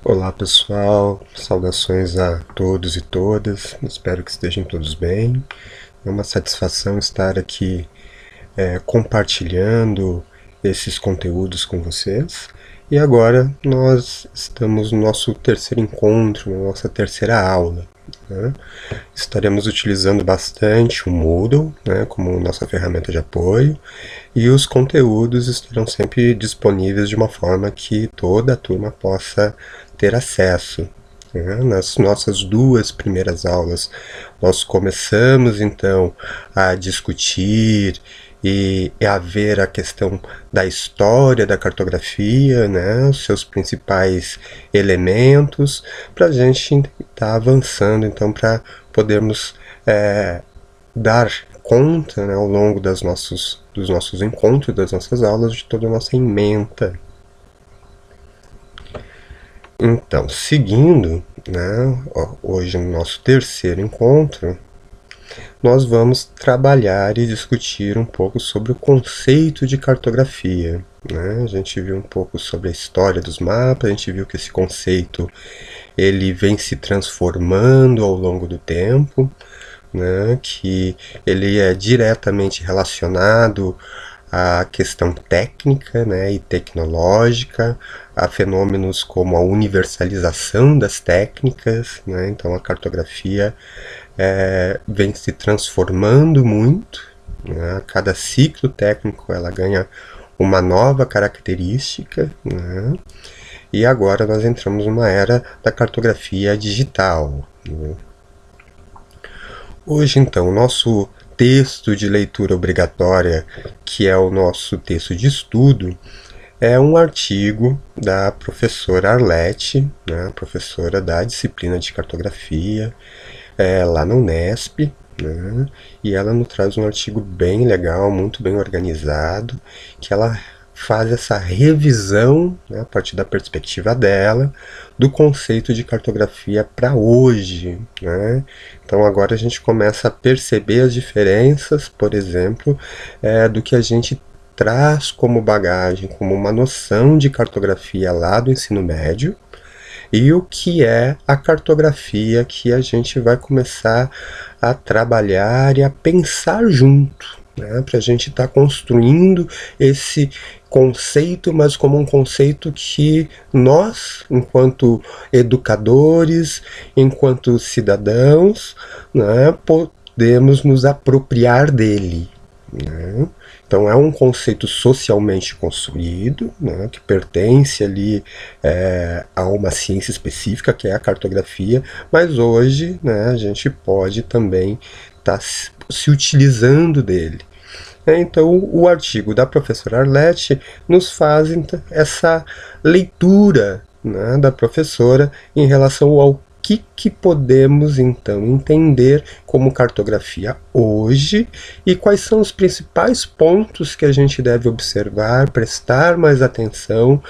Olá pessoal, saudações a todos e todas, espero que estejam todos bem. É uma satisfação estar aqui compartilhando esses conteúdos com vocês. E agora nós estamos no nosso terceiro encontro, na nossa terceira aula. Né? Estaremos utilizando bastante o Moodle, né, como nossa ferramenta de apoio, e os conteúdos estarão sempre disponíveis de uma forma que toda a turma possa ter acesso. Nas nossas duas primeiras aulas, nós começamos então a discutir e a ver a questão da história da cartografia, né, os seus principais elementos, para a gente estar avançando então para podermos dar conta, né, ao longo dos nossos encontros, das nossas aulas, de toda a nossa ementa. Então, seguindo, né, hoje no nosso terceiro encontro, nós vamos trabalhar e discutir um pouco sobre o conceito de cartografia. Né? A gente viu um pouco sobre a história dos mapas, a gente viu que esse conceito ele vem se transformando ao longo do tempo, né? Que ele é diretamente relacionado à questão técnica, né, e tecnológica, a fenômenos como a universalização das técnicas, né, então a cartografia vem se transformando muito, né, a cada ciclo técnico ela ganha uma nova característica, né, e agora nós entramos numa era da cartografia digital. Né. Hoje, então, o nosso texto de leitura obrigatória, que é o nosso texto de estudo, é um artigo da professora Arlete, né, professora da disciplina de cartografia, lá na Unesp, né, e ela nos traz um artigo bem legal, muito bem organizado, que ela faz essa revisão, né, a partir da perspectiva dela, do conceito de cartografia para hoje. Né? Então agora a gente começa a perceber as diferenças, por exemplo, do que a gente traz como bagagem, como uma noção de cartografia lá do ensino médio, e o que é a cartografia que a gente vai começar a trabalhar e a pensar junto, né, para a gente estar construindo esse conceito, mas como um conceito que nós, enquanto educadores, enquanto cidadãos, né, podemos nos apropriar dele. Né? Então é um conceito socialmente construído, né, que pertence ali a uma ciência específica, que é a cartografia, mas hoje, né, a gente pode também estar se utilizando dele. Então o artigo da professora Arlete nos faz então, essa leitura, né, da professora em relação ao que podemos então entender como cartografia hoje e quais são os principais pontos que a gente deve observar, prestar mais atenção,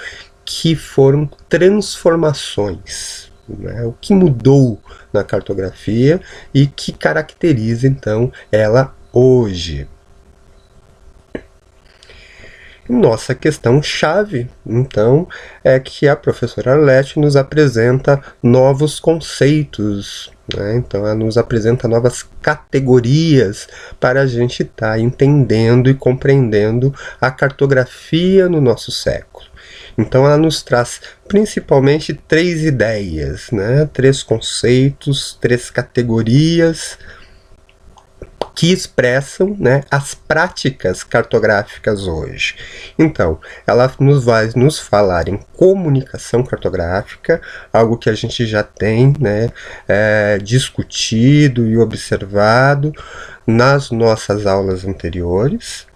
que foram transformações, né? O que mudou na cartografia e que caracteriza então ela hoje. Nossa questão-chave, então, é que a professora Arlete nos apresenta novos conceitos, né? Então, ela nos apresenta novas categorias para a gente estar entendendo e compreendendo a cartografia no nosso século. Então, ela nos traz principalmente três ideias, né? Três conceitos, três categorias que expressam, né, as práticas cartográficas hoje. Então, ela vai nos falar em comunicação cartográfica, algo que a gente já tem, né, discutido e observado nas nossas aulas anteriores.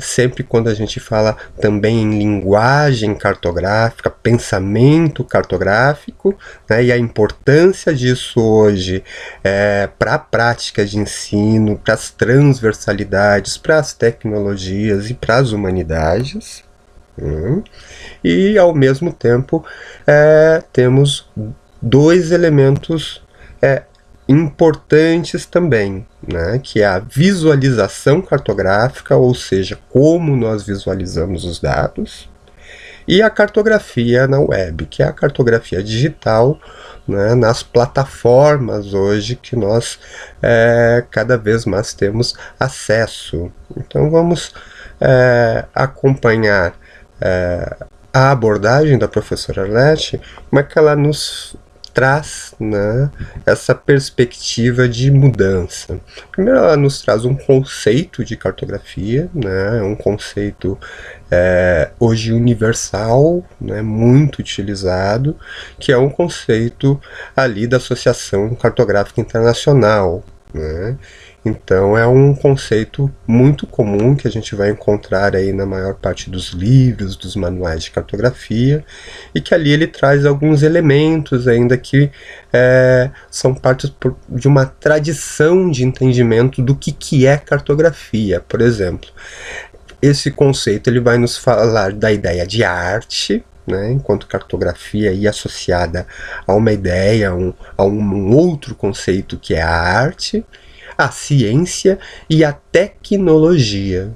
Sempre quando a gente fala também em linguagem cartográfica, pensamento cartográfico, né, e a importância disso hoje para a prática de ensino, para as transversalidades, para as tecnologias e para as humanidades. E ao mesmo tempo temos dois elementos importantes também, né, que é a visualização cartográfica, ou seja, como nós visualizamos os dados, e a cartografia na web, que é a cartografia digital, né, nas plataformas hoje que nós cada vez mais temos acesso. Então vamos acompanhar a abordagem da professora Arlete, como é que ela nos traz, né, essa perspectiva de mudança. Primeiro, ela nos traz um conceito de cartografia, né, um conceito hoje universal, né, muito utilizado, que é um conceito ali da Associação Cartográfica Internacional, né. Então é um conceito muito comum que a gente vai encontrar aí na maior parte dos livros, dos manuais de cartografia, e que ali ele traz alguns elementos ainda que são parte de uma tradição de entendimento do que é cartografia. Por exemplo, esse conceito ele vai nos falar da ideia de arte, né, enquanto cartografia e associada a uma ideia, a um outro conceito que é a arte, a ciência e a tecnologia,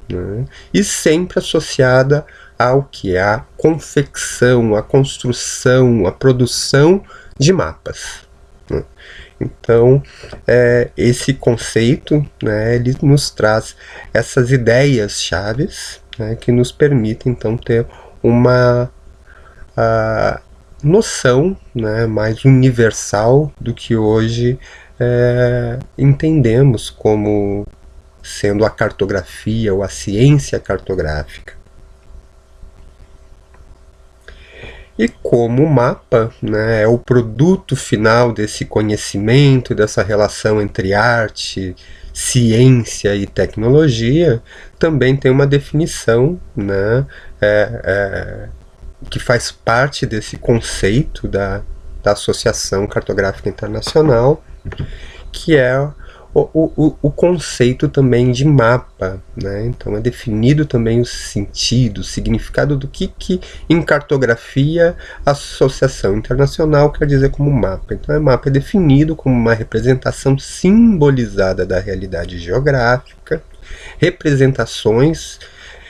né? E sempre associada ao que é a confecção, a construção, a produção de mapas, né? Então, esse conceito, né, ele nos traz essas ideias chaves, né, que nos permitem, então, ter uma noção, né, mais universal do que hoje entendemos como sendo a cartografia ou a ciência cartográfica. E como o mapa, né, é o produto final desse conhecimento, dessa relação entre arte, ciência e tecnologia, também tem uma definição, né, que faz parte desse conceito da Associação Cartográfica Internacional, que é o conceito também de mapa, né? Então é definido também o sentido, o significado do que em cartografia a Associação Internacional quer dizer como mapa. Então o mapa é definido como uma representação simbolizada da realidade geográfica, representações,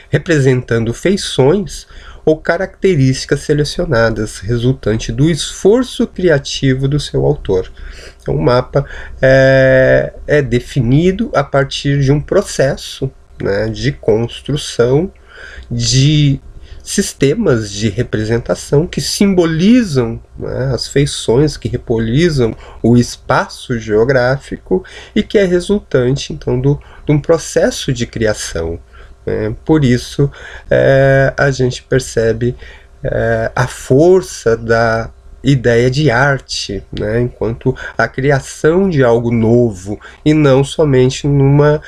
representando feições ou características selecionadas, resultante do esforço criativo do seu autor. Então, o mapa é definido a partir de um processo, né, de construção de sistemas de representação que simbolizam, né, as feições, que repolizam o espaço geográfico e que é resultante, então, de um processo de criação. Por isso a gente percebe a força da ideia de arte, né, enquanto a criação de algo novo e não somente numa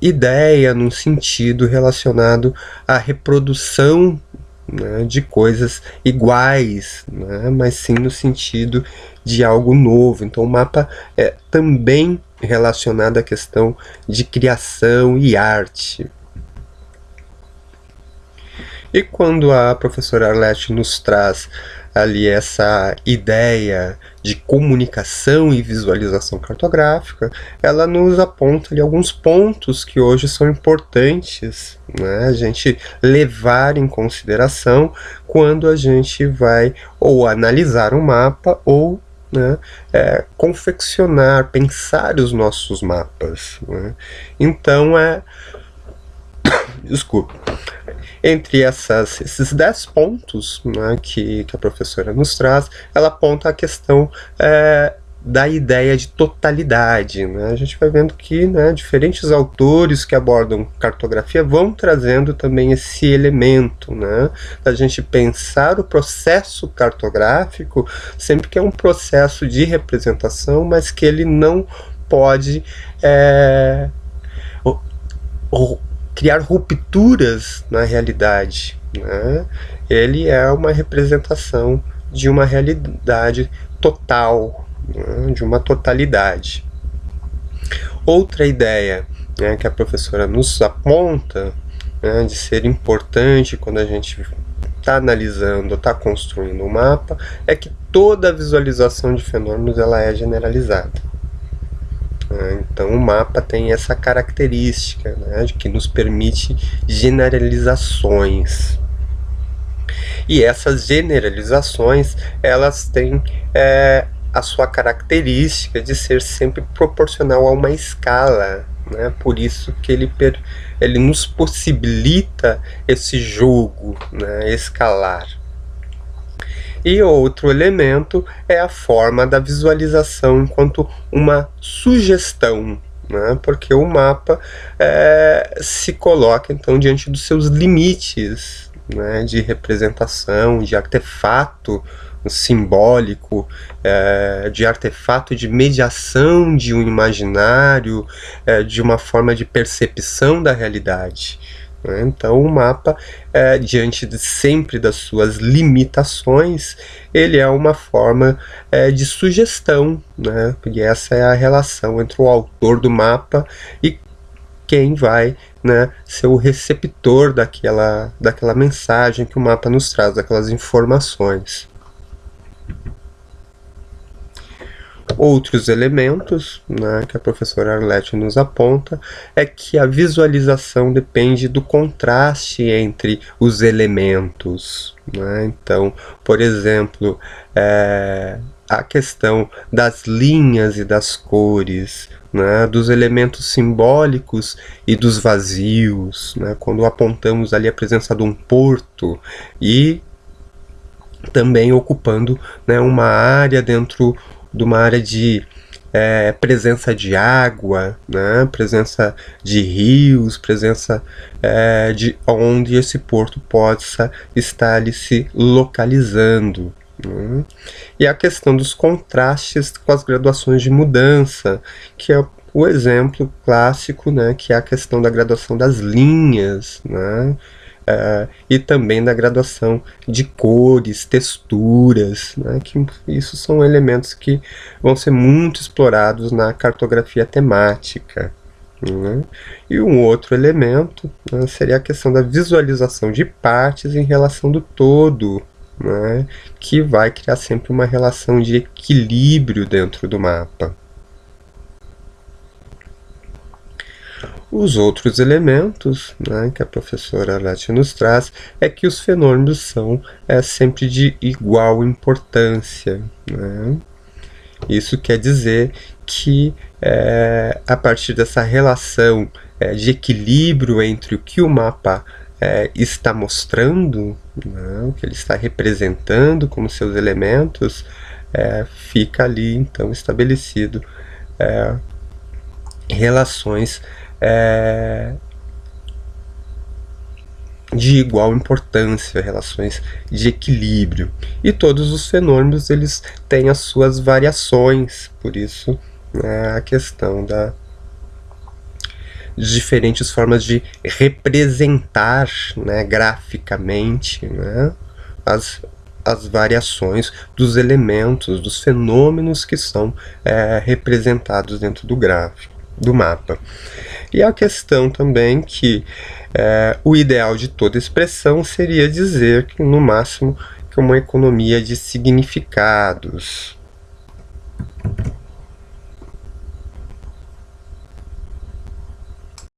ideia, num sentido relacionado à reprodução, né, de coisas iguais, né, mas sim no sentido de algo novo. Então o mapa é também relacionado à questão de criação e arte. E quando a professora Arlete nos traz ali essa ideia de comunicação e visualização cartográfica, ela nos aponta ali alguns pontos que hoje são importantes, né, a gente levar em consideração quando a gente vai ou analisar um mapa ou, né, confeccionar, pensar os nossos mapas, né? Então desculpa. Entre esses 10 pontos, né, que a professora nos traz, ela aponta a questão da ideia de totalidade, né? A gente vai vendo que, né, diferentes autores que abordam cartografia vão trazendo também esse elemento, né, da gente pensar o processo cartográfico sempre que é um processo de representação, mas que ele não pode criar rupturas na realidade, né? Ele é uma representação de uma realidade total, né, de uma totalidade. Outra ideia, né, que a professora nos aponta, né, de ser importante quando a gente está analisando, está construindo um mapa, é que toda a visualização de fenômenos ela é generalizada. né? Então o mapa tem essa característica, né, de que nos permite generalizações. E essas generalizações, elas têm a sua característica de ser sempre proporcional a uma escala, né? Por isso que ele nos possibilita esse jogo, né, escalar. E outro elemento é a forma da visualização enquanto uma sugestão, né? Porque o mapa se coloca então diante dos seus limites, né, de representação, de artefato simbólico, de artefato de mediação de um imaginário, de uma forma de percepção da realidade. Então o mapa, diante sempre das suas limitações, ele é uma forma de sugestão, né? E essa é a relação entre o autor do mapa e quem vai, né, ser o receptor daquela mensagem que o mapa nos traz, daquelas informações. Outros elementos, né, que a professora Arlete nos aponta é que a visualização depende do contraste entre os elementos, né? Então, por exemplo, a questão das linhas e das cores, né, dos elementos simbólicos e dos vazios, né, quando apontamos ali a presença de um porto e também ocupando, né, uma área dentro de uma área de presença de água, né, presença de rios, presença de onde esse porto possa estar ali se localizando. Né? E a questão dos contrastes com as graduações de mudança, que é o exemplo clássico, né, que é a questão da graduação das linhas, né? E também da graduação de cores, texturas, né, que isso são elementos que vão ser muito explorados na cartografia temática. Né? E um outro elemento, né, seria a questão da visualização de partes em relação do todo, né, que vai criar sempre uma relação de equilíbrio dentro do mapa. Os outros elementos, né, que a professora Arlete nos traz é que os fenômenos são sempre de igual importância. Né? Isso quer dizer que a partir dessa relação de equilíbrio entre o que o mapa está mostrando, né, o que ele está representando como seus elementos, fica ali então estabelecido relações de igual importância, relações de equilíbrio. E todos os fenômenos eles têm as suas variações, por isso, né, a questão das diferentes formas de representar, né, graficamente, né, as variações dos elementos, dos fenômenos que são representados dentro do gráfico, do mapa. E a questão também que o ideal de toda expressão seria dizer que, no máximo, que uma economia de significados,